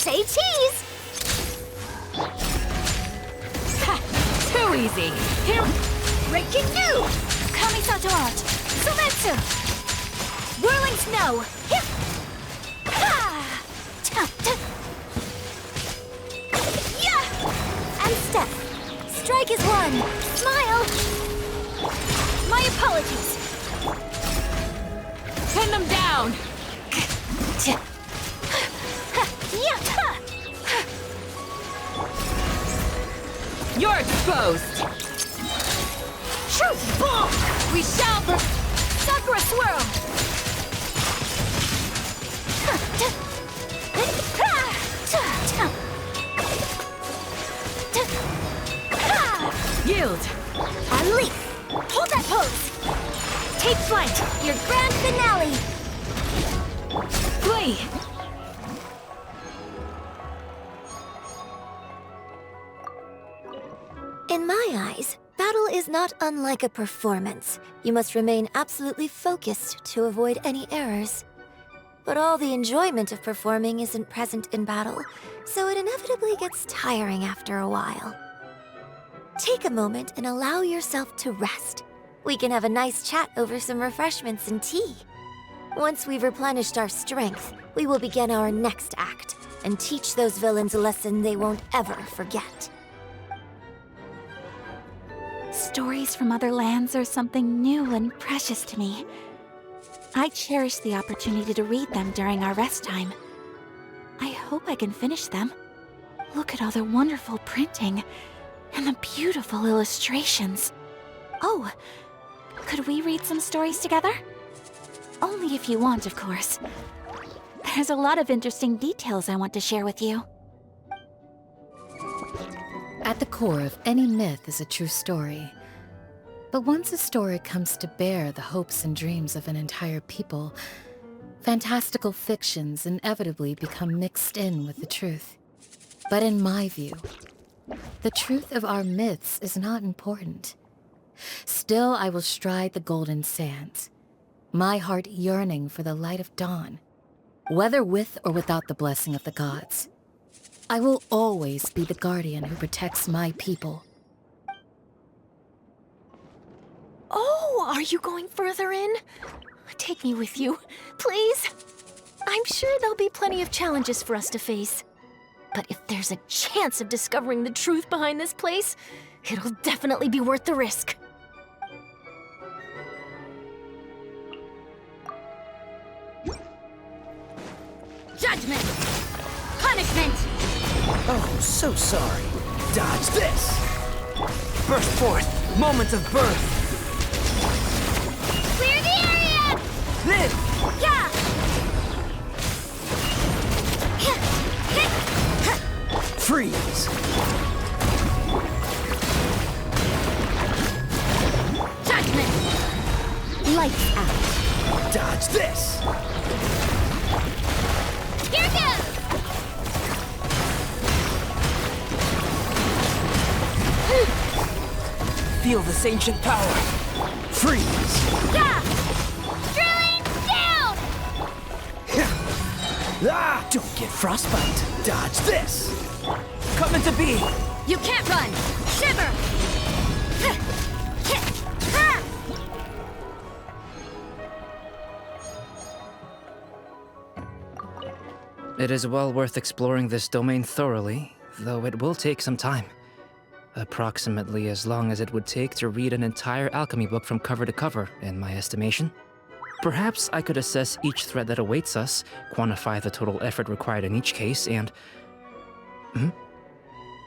Say cheese! Ha! Too easy! Here! Breaking new! Kamisato art! Sumetsu! Whirling snow! Hip! Ha! Yeah! And step! Strike is one! Smile! My apologies! Pin them down! You're exposed! Shoot! Ball! We shall... Sakura swirl! Yield! And leap! Hold that pose! Take flight! Your grand finale! Flee! In my eyes, battle is not unlike a performance. You must remain absolutely focused to avoid any errors. But all the enjoyment of performing isn't present in battle, so it inevitably gets tiring after a while. Take a moment and allow yourself to rest. We can have a nice chat over some refreshments and tea. Once we've replenished our strength, we will begin our next act and teach those villains a lesson they won't ever forget. Stories from other lands are something new and precious to me. I cherish the opportunity to read them during our rest time. I hope I can finish them. Look at all the wonderful printing and the beautiful illustrations. Oh, could we read some stories together? Only if you want, of course. There's a lot of interesting details I want to share with you. At the core of any myth is a true story. But once a story comes to bear the hopes and dreams of an entire people, fantastical fictions inevitably become mixed in with the truth. But in my view, the truth of our myths is not important. Still, I will stride the golden sands, my heart yearning for the light of dawn, whether with or without the blessing of the gods. I will always be the guardian who protects my people. Oh, are you going further in? Take me with you, please. I'm sure there'll be plenty of challenges for us to face. But if there's a chance of discovering the truth behind this place, it'll definitely be worth the risk. Judgment! Punishment! Oh, so sorry. Dodge this! Burst forth! Moment of birth! Clear the area! Then! Yeah! Freeze! Judgment! Lights out. Dodge this! Here goes! Feel this ancient power! Freeze! Yeah! Drilling down! Ah! Don't get frostbite! Dodge this! Coming to be! You can't run! Shiver! It is well worth exploring this domain thoroughly, though it will take some time. Approximately as long as it would take to read an entire alchemy book from cover to cover, in my estimation. Perhaps I could assess each threat that awaits us, quantify the total effort required in each case, and...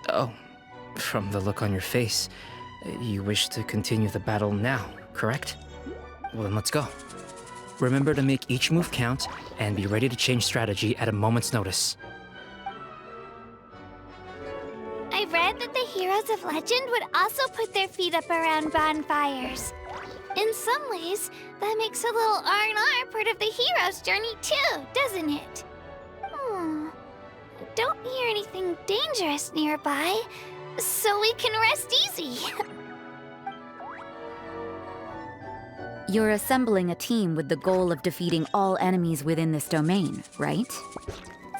Oh, from the look on your face, you wish to continue the battle now, correct? Well then let's go. Remember to make each move count, and be ready to change strategy at a moment's notice. I read that the heroes of legend would also put their feet up around bonfires. In some ways, that makes a little R&R part of the hero's journey too, doesn't it? I don't hear anything dangerous nearby, so we can rest easy. You're assembling a team with the goal of defeating all enemies within this domain, right?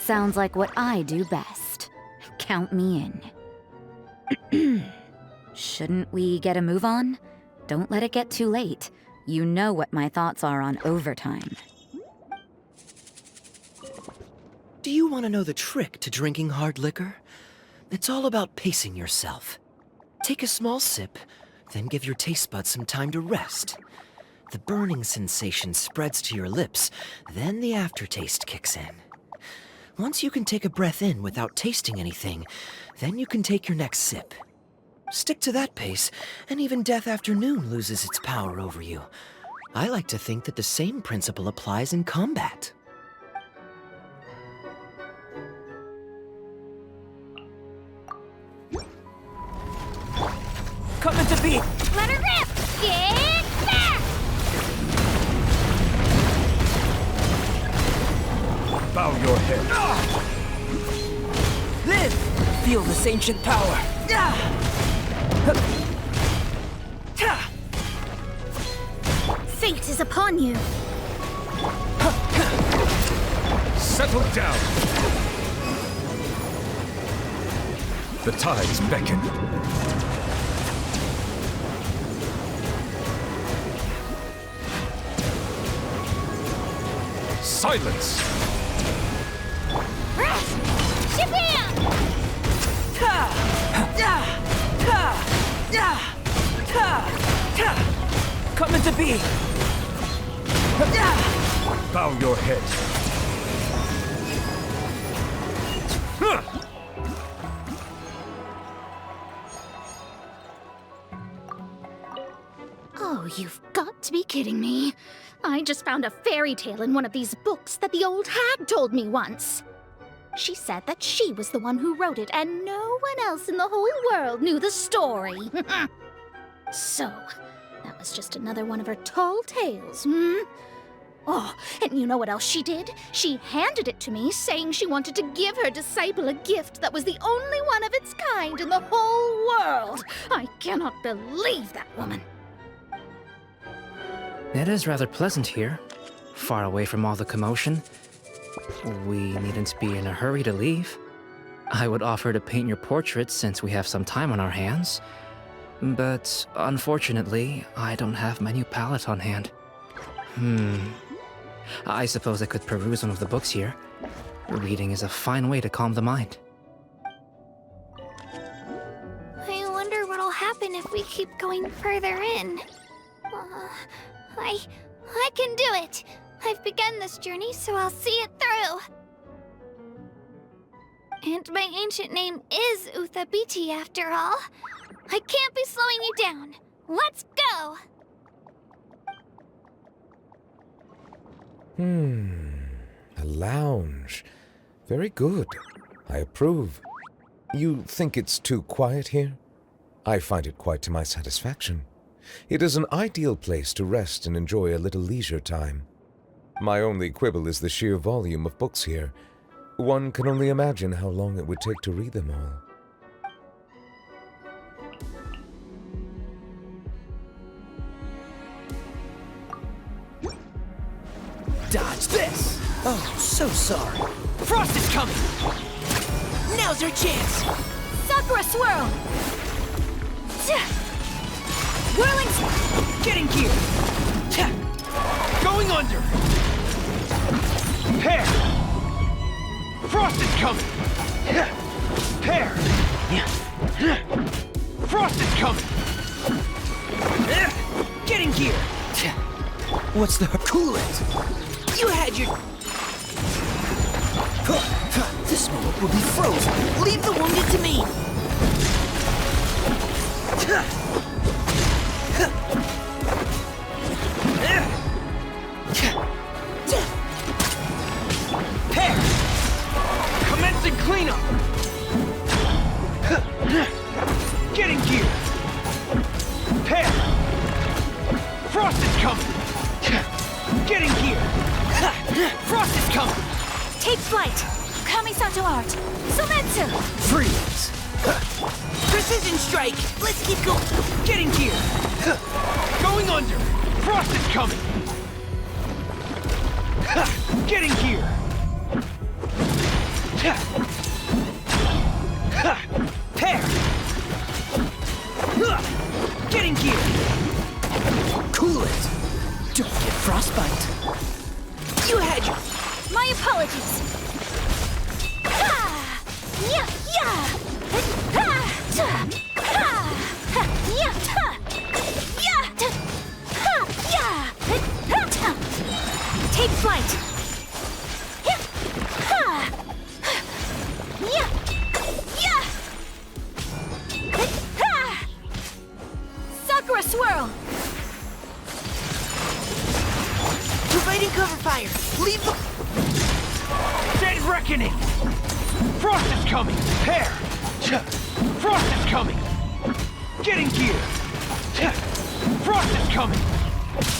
Sounds like what I do best. Count me in. Shouldn't we get a move on? Don't let it get too late. You know what my thoughts are on overtime. Do you want to know the trick to drinking hard liquor? It's all about pacing yourself. Take a small sip, then give your taste buds some time to rest. The burning sensation spreads to your lips, then the aftertaste kicks in. Once you can take a breath in without tasting anything, then you can take your next sip. Stick to that pace, and even Death Afternoon loses its power over you. I like to think that the same principle applies in combat. Coming to beat! Let her rip! Get back! Bow your head. Live! Feel this ancient power! Fate is upon you. Settle down. The tides beckon. Silence! Coming to be! Bow your head. Oh, you've got to be kidding me. I just found a fairy tale in one of these books that the old hag told me once. She said that she was the one who wrote it and no one else in the whole world knew the story. So, that was just another one of her tall tales, Oh, and you know what else she did? She handed it to me, saying she wanted to give her disciple a gift that was the only one of its kind in the whole world. I cannot believe that woman. It is rather pleasant here, far away from all the commotion. We needn't be in a hurry to leave. I would offer to paint your portrait since we have some time on our hands. But unfortunately, I don't have my new palette on hand. I suppose I could peruse one of the books here. Reading is a fine way to calm the mind. I wonder what'll happen if we keep going further in. I can do it. I've begun this journey, so I'll see it through. And my ancient name is Uthabiti, after all. I can't be slowing you down. Let's go! A lounge. Very good. I approve. You think it's too quiet here? I find it quite to my satisfaction. It is an ideal place to rest and enjoy a little leisure time. My only quibble is the sheer volume of books here. One can only imagine how long it would take to read them all. Dodge this! Oh, so sorry. Frost is coming! Now's our chance! Sakura swirl! Whirling... Getting gear! Going under! Hair! Frost is coming! Hair! Frost is coming! Getting gear! What's the... Cool it! You had your... This moment will be frozen. Leave the wounded to me! Hair! Commencing cleanup! Getting gear! Hair! Frost is coming! Getting gear! Frost is coming! Take flight! Kamisato art! Sumetsu! Freeze! Precision strike! Let's keep going! Getting gear! Going under! Frost is coming! Getting gear! Pair! Getting gear! Cool it! Don't get frostbite! You had your... My apologies. Ha! Yeah, yeah! Ha! Ta! Ha! Ha! Yeah! Ta! Yeah! Ta! Ha! Yeah! Ha! Ta! Take flight! Yeah! Ha! Yeah! Yeah! Ha! Sakura swirl! Providing cover fire! Leave the... Dead reckoning! Frost is coming! Pair! Frost is coming! Getting gear! Frost is coming!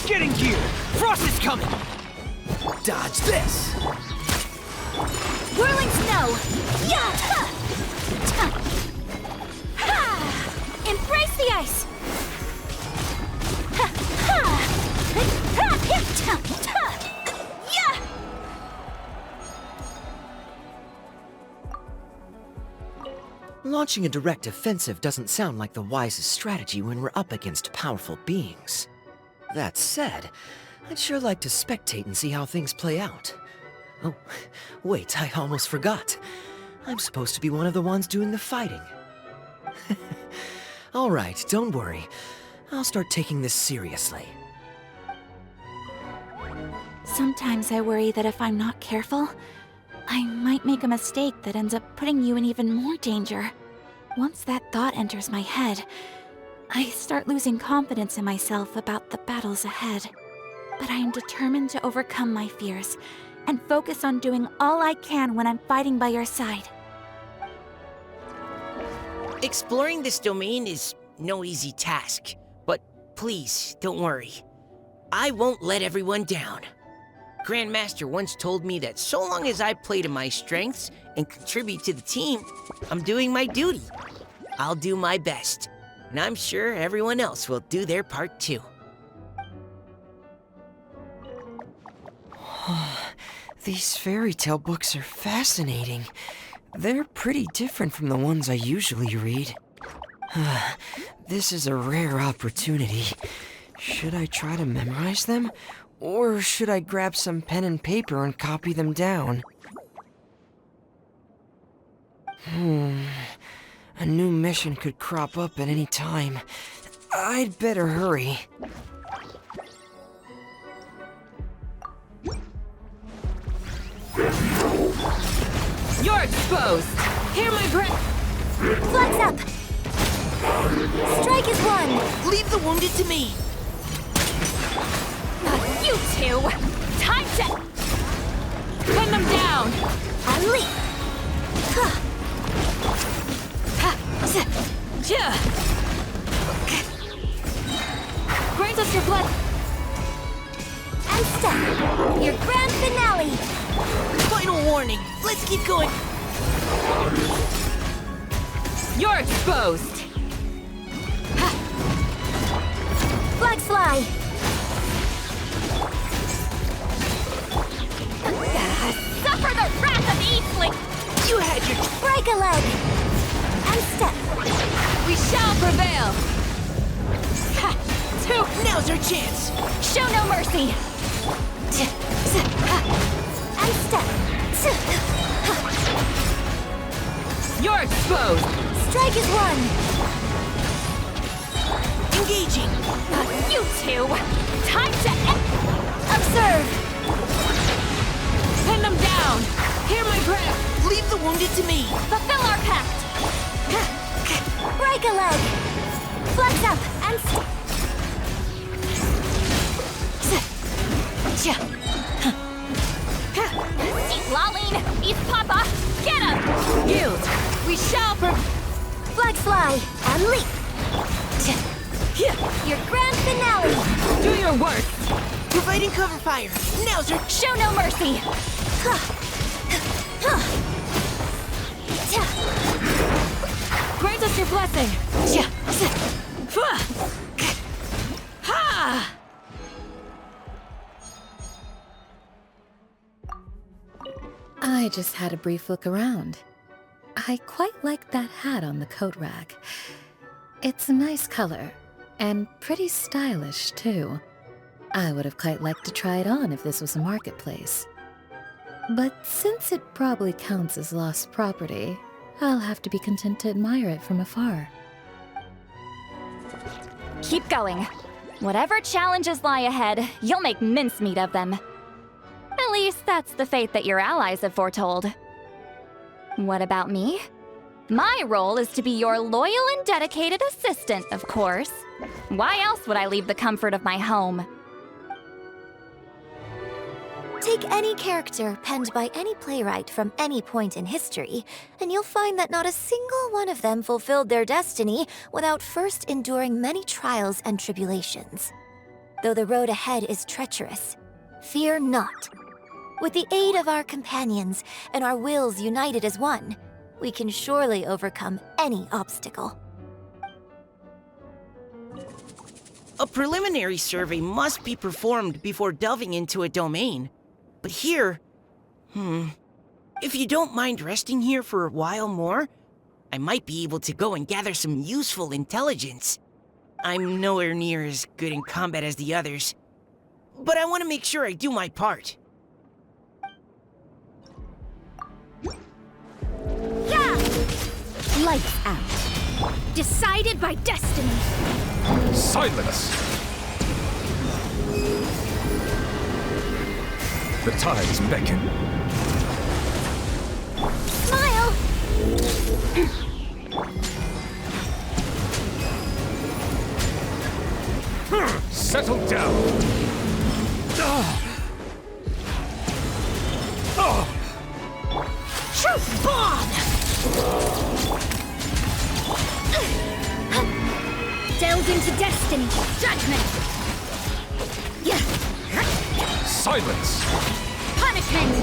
Getting gear! Frost is coming! Dodge this! Whirling snow! Yeah! Ha! Ta! Ha! Embrace the ice! Ha! Ha! Ha! Ha! Ta! Ta! Yeah! Launching a direct offensive doesn't sound like the wisest strategy when we're up against powerful beings. That said, I'd sure like to spectate and see how things play out. Oh, wait, I almost forgot. I'm supposed to be one of the ones doing the fighting. All right, don't worry. I'll start taking this seriously. Sometimes I worry that if I'm not careful, I might make a mistake that ends up putting you in even more danger. Once that thought enters my head, I start losing confidence in myself about the battles ahead. But I am determined to overcome my fears and focus on doing all I can when I'm fighting by your side. Exploring this domain is no easy task, but please, don't worry. I won't let everyone down. Grandmaster once told me that so long as I play to my strengths and contribute to the team, I'm doing my duty. I'll do my best, and I'm sure everyone else will do their part too. These fairy tale books are fascinating. They're pretty different from the ones I usually read. This is a rare opportunity. Should I try to memorize them? Or should I grab some pen and paper and copy them down? A new mission could crop up at any time. I'd better hurry. You're exposed! Hear my breath! Flex up! Strike is one! Leave the wounded to me! You two! Time to... Pin them down! I leap! Ha! Grant us your blood! And step! Your grand finale! Final warning! Let's keep going! You're exposed! Flag fly! Suffer the wrath of Eastling! You had your... Break a leg! And step! We shall prevail! Now's our chance! Show no mercy! And step! You're exposed! Strike is one! Engaging! You two! Time to... Observe! Pin them down! Hear my breath! Leave the wounded to me! Fulfill our pact! Break a leg! Flex up and Eat Laline! Eat Papa! Get him! Yield! We shall Flag fly and leap! Your grand finale! do your worst! Providing cover fire! Now's our... Show no mercy! Grant us your blessing! Ha! I just had a brief look around. I quite like that hat on the coat rack. It's a nice color, and pretty stylish, too. I would have quite liked to try it on if this was a marketplace. But since it probably counts as lost property, I'll have to be content to admire it from afar. Keep going. Whatever challenges lie ahead, you'll make mincemeat of them. At least that's the fate that your allies have foretold. What about me? My role is to be your loyal and dedicated assistant, of course. Why else would I leave the comfort of my home? Take any character penned by any playwright from any point in history, and you'll find that not a single one of them fulfilled their destiny without first enduring many trials and tribulations. Though the road ahead is treacherous, fear not. With the aid of our companions and our wills united as one, we can surely overcome any obstacle. A preliminary survey must be performed before delving into a domain. But here, if you don't mind resting here for a while more, I might be able to go and gather some useful intelligence. I'm nowhere near as good in combat as the others, but I want to make sure I do my part. Yeah! Lights out. Decided by destiny. Silence! The tides beckon. Smile! Settle down! Truth bomb! Delve into destiny. Judgment. Silence! Punishment.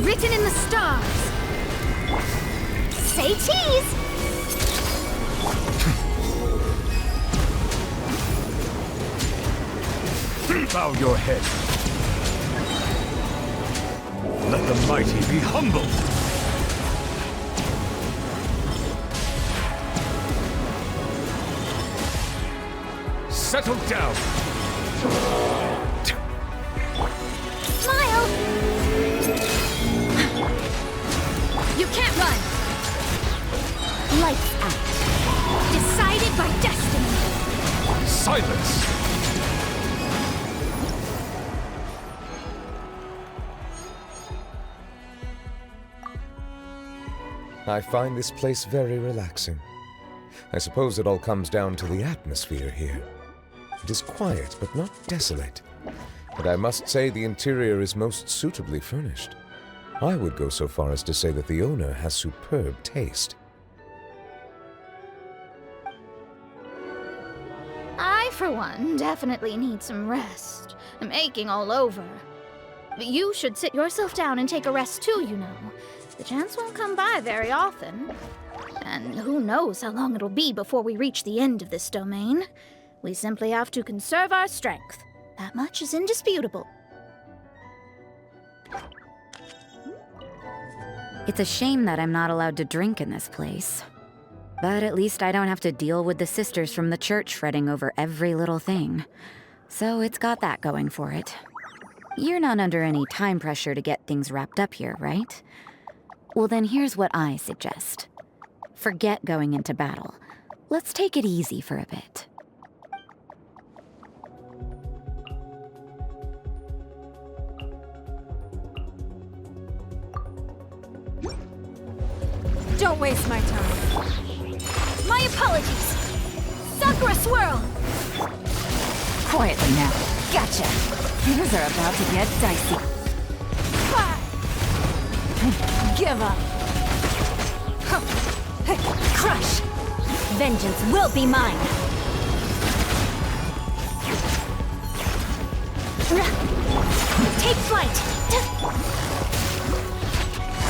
Written in the stars. Say cheese. Bow your head. Let the mighty be humbled. Settle down. Smile. You can't run. Lights out. Decided by destiny. Silence. I find this place very relaxing. I suppose it all comes down to the atmosphere here. It is quiet, but not desolate. And I must say the interior is most suitably furnished. I would go so far as to say that the owner has superb taste. I, for one, definitely need some rest. I'm aching all over. But you should sit yourself down and take a rest too, you know. The chance won't come by very often. And who knows how long it'll be before we reach the end of this domain. We simply have to conserve our strength. That much is indisputable. It's a shame that I'm not allowed to drink in this place. But at least I don't have to deal with the sisters from the church fretting over every little thing. So it's got that going for it. You're not under any time pressure to get things wrapped up here, right? Well, then here's what I suggest. Forget going into battle. Let's take it easy for a bit. Don't waste my time. My apologies. Sakura swirl. Quietly now. Gotcha. Things are about to get dicey. Give up. Crush. Vengeance will be mine. Take flight.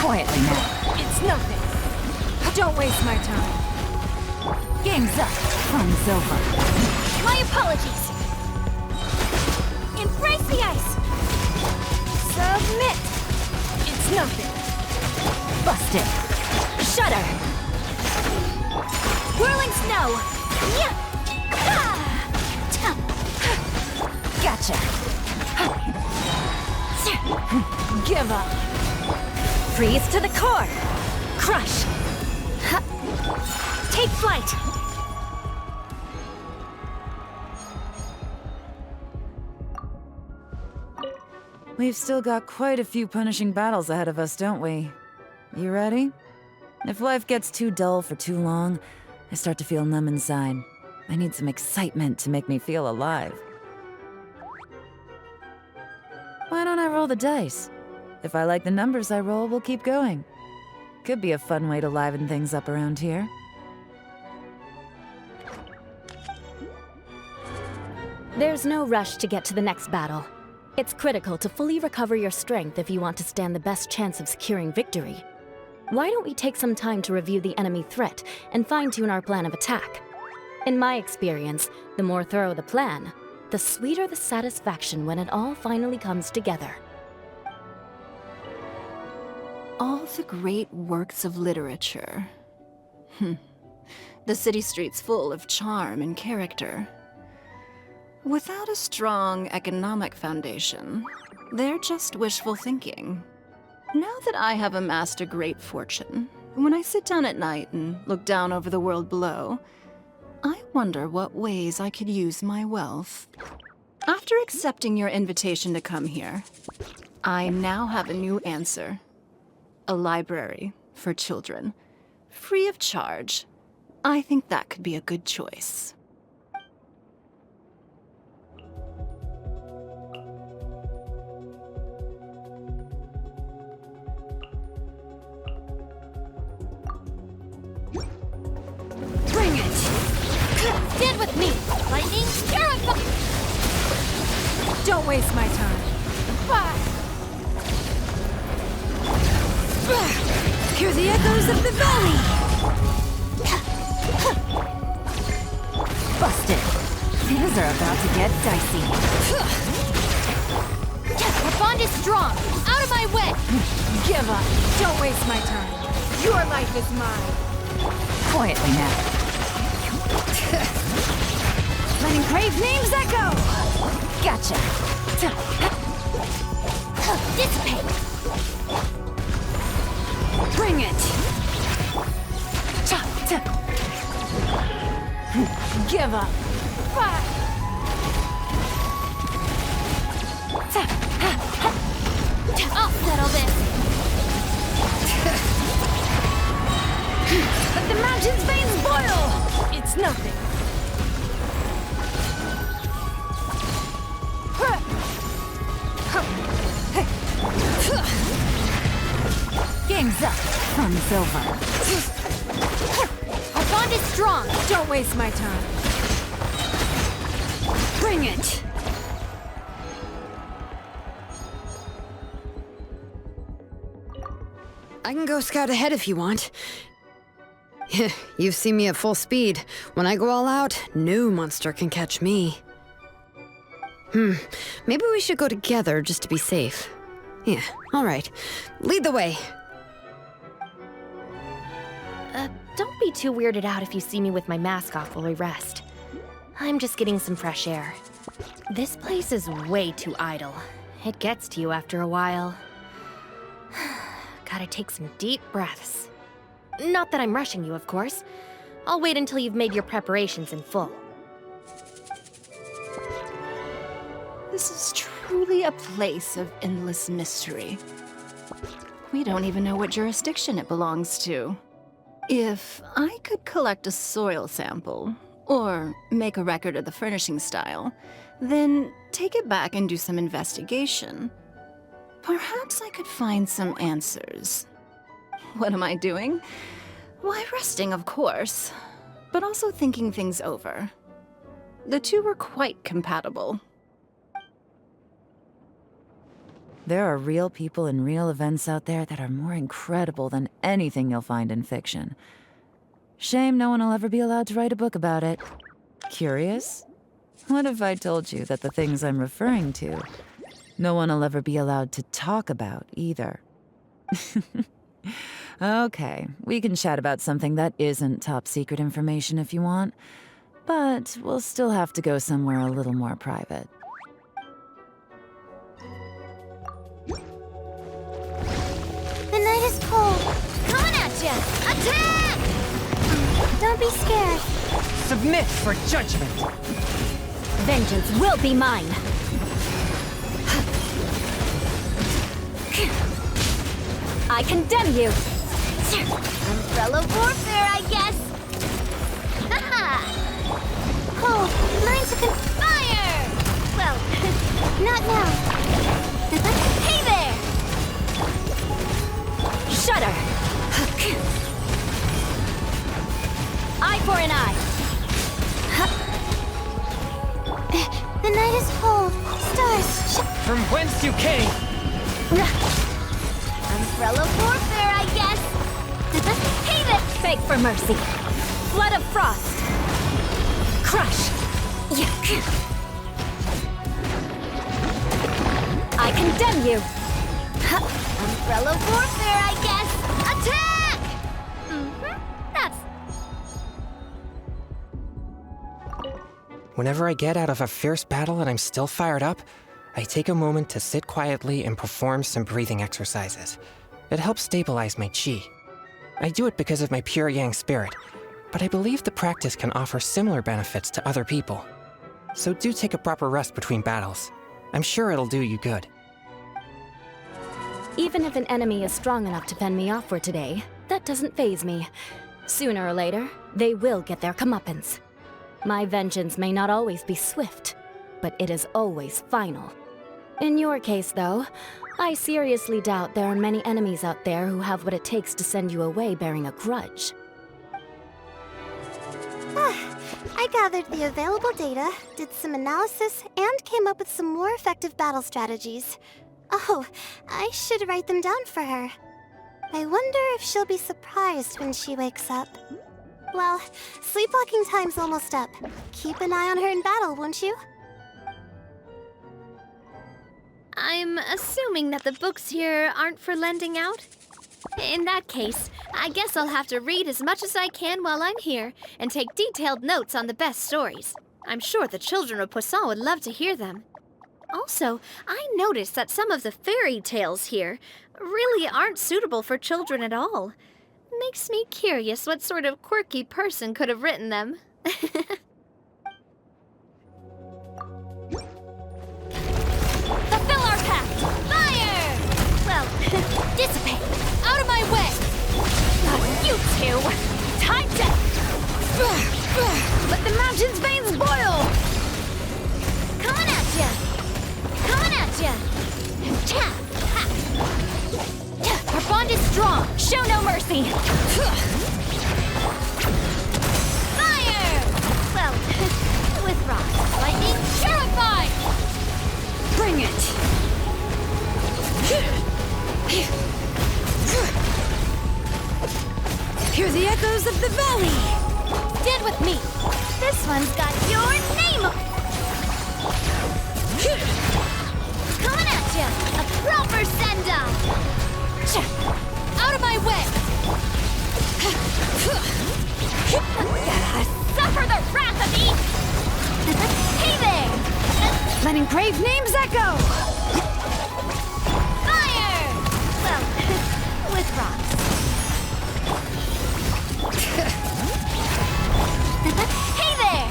Quietly now. It's nothing. Don't waste my time. Game's up. Fun's over. My apologies. Embrace the ice. Submit. nothing. Busted. Shudder. Whirling snow. Yeah. Gotcha. Give up. Freeze to the core. Crush. Take flight. We've still got quite a few punishing battles ahead of us, don't we? You ready? If life gets too dull for too long, I start to feel numb inside. I need some excitement to make me feel alive. Why don't I roll the dice? If I like the numbers I roll, we'll keep going. Could be a fun way to liven things up around here. There's no rush to get to the next battle. It's critical to fully recover your strength if you want to stand the best chance of securing victory. Why don't we take some time to review the enemy threat and fine-tune our plan of attack? In my experience, the more thorough the plan, the sweeter the satisfaction when it all finally comes together. All the great works of literature. The city streets full of charm and character. Without a strong economic foundation, they're just wishful thinking. Now that I have amassed a great fortune, when I sit down at night and look down over the world below, I wonder what ways I could use my wealth. After accepting your invitation to come here, I now have a new answer. A library for children, free of charge. I think that could be a good choice. Bring it! Stand with me! Lightning, terrify! Don't waste my time. Hear the echoes of the valley! Busted. Things are about to get dicey. Our bond is strong! Out of my way! Give up! Don't waste my time! Your life is mine! Quietly now. Letting crave names echo! Gotcha. Dissipate! Bring it! Give up! I'll settle this! Let the mountain's veins boil! It's nothing! Game's up. Fun's over. Our bond is strong! Don't waste my time! Bring it! I can go scout ahead if you want. You've seen me at full speed. When I go all out, no monster can catch me. Maybe we should go together just to be safe. Yeah, all right. Lead the way. Don't be too weirded out if you see me with my mask off while we rest. I'm just getting some fresh air. This place is way too idle. It gets to you after a while. Gotta take some deep breaths. Not that I'm rushing you, of course. I'll wait until you've made your preparations in full. This is truly a place of endless mystery. We don't even know what jurisdiction it belongs to. If I could collect a soil sample, or make a record of the furnishing style, then take it back and do some investigation, perhaps I could find some answers. What am I doing? Why, resting, of course, but also thinking things over. The two were quite compatible. There are real people and real events out there that are more incredible than anything you'll find in fiction. Shame no one will ever be allowed to write a book about it. Curious? What if I told you that the things I'm referring to, no one will ever be allowed to talk about either? Okay, we can chat about something that isn't top secret information if you want, but we'll still have to go somewhere a little more private. The night is cold. Coming at ya! Attack! Don't be scared. Submit for judgment! Vengeance will be mine! I condemn you! Umbrella warfare, I guess! Haha! Oh, mine's a fire! Well, not now. Hey there! Shudder! Eye for an eye! The night is cold. Stars. From whence you came! Umbrella warfare, I guess! Hey there! Beg for mercy! Flood of frost! Crush! I condemn you! Umbrella warfare, I guess! Attack! That's... Whenever I get out of a fierce battle and I'm still fired up, I take a moment to sit quietly and perform some breathing exercises. It helps stabilize my chi. I do it because of my pure yang spirit, but I believe the practice can offer similar benefits to other people. So do take a proper rest between battles. I'm sure it'll do you good. Even if an enemy is strong enough to fend me off for today, that doesn't faze me. Sooner or later, they will get their comeuppance. My vengeance may not always be swift, but it is always final. In your case, though, I seriously doubt there are many enemies out there who have what it takes to send you away bearing a grudge. I gathered the available data, did some analysis, and came up with some more effective battle strategies. Oh, I should write them down for her. I wonder if she'll be surprised when she wakes up. Well, sleepwalking time's almost up. Keep an eye on her in battle, won't you? I'm assuming that the books here aren't for lending out? In that case, I guess I'll have to read as much as I can while I'm here and take detailed notes on the best stories. I'm sure the children of Poisson would love to hear them. Also, I noticed that some of the fairy tales here really aren't suitable for children at all. Makes me curious what sort of quirky person could have written them. Fulfill our pact! Fire! Well, dissipate! Out of my way! Not you two! Time to... Let the mountain's veins boil! Coming at ya! Coming at ya! Our bond is strong! Show no mercy! Fire! Well, with rocks, lightning, Terrified! Bring it! Hear the echoes of the valley! Stand with me! this one's got your name! Coming at ya! A proper send-off! Out of my way! Suffer the wrath of Eve! Hey there! Letting brave names echo! Fire! Well, with rocks. Hey there!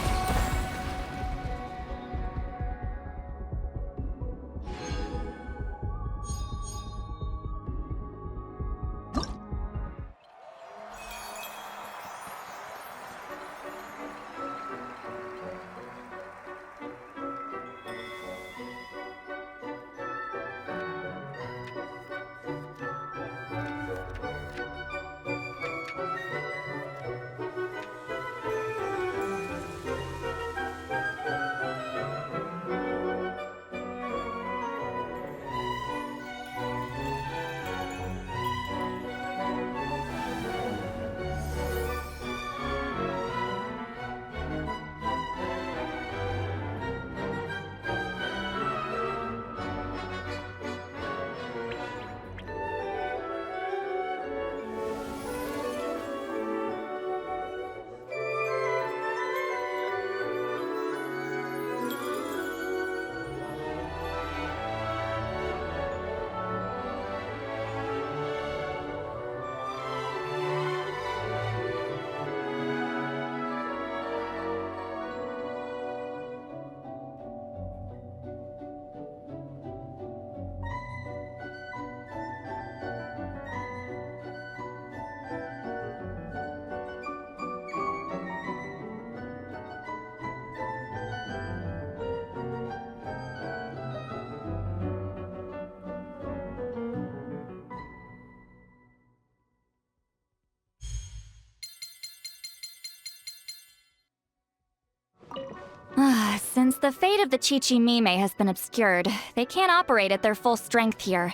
Since the fate of the Chi-Chi Mime has been obscured, they can't operate at their full strength here.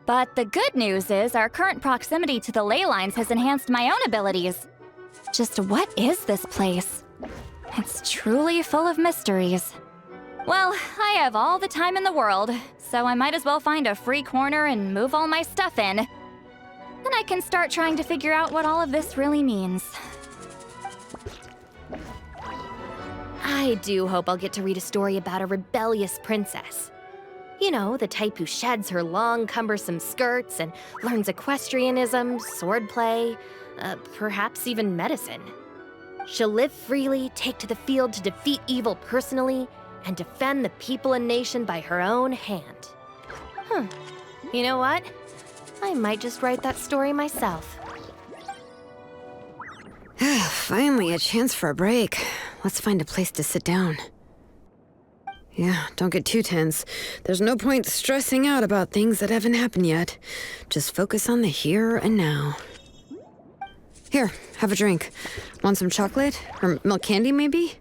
But the good news is our current proximity to the ley lines has enhanced my own abilities. Just what is this place? It's truly full of mysteries. Well, I have all the time in the world, so I might as well find a free corner and move all my stuff in. Then I can start trying to figure out what all of this really means. I do hope I'll get to read a story about a rebellious princess. You know, the type who sheds her long, cumbersome skirts and learns equestrianism, swordplay, perhaps even medicine. She'll live freely, take to the field to defeat evil personally, and defend the people and nation by her own hand. You know what? I might just write that story myself. Finally, a chance for a break. Let's find a place to sit down. Yeah, don't get too tense. There's no point stressing out about things that haven't happened yet. Just focus on the here and now. Here, have a drink. Want some chocolate? Or milk candy, maybe?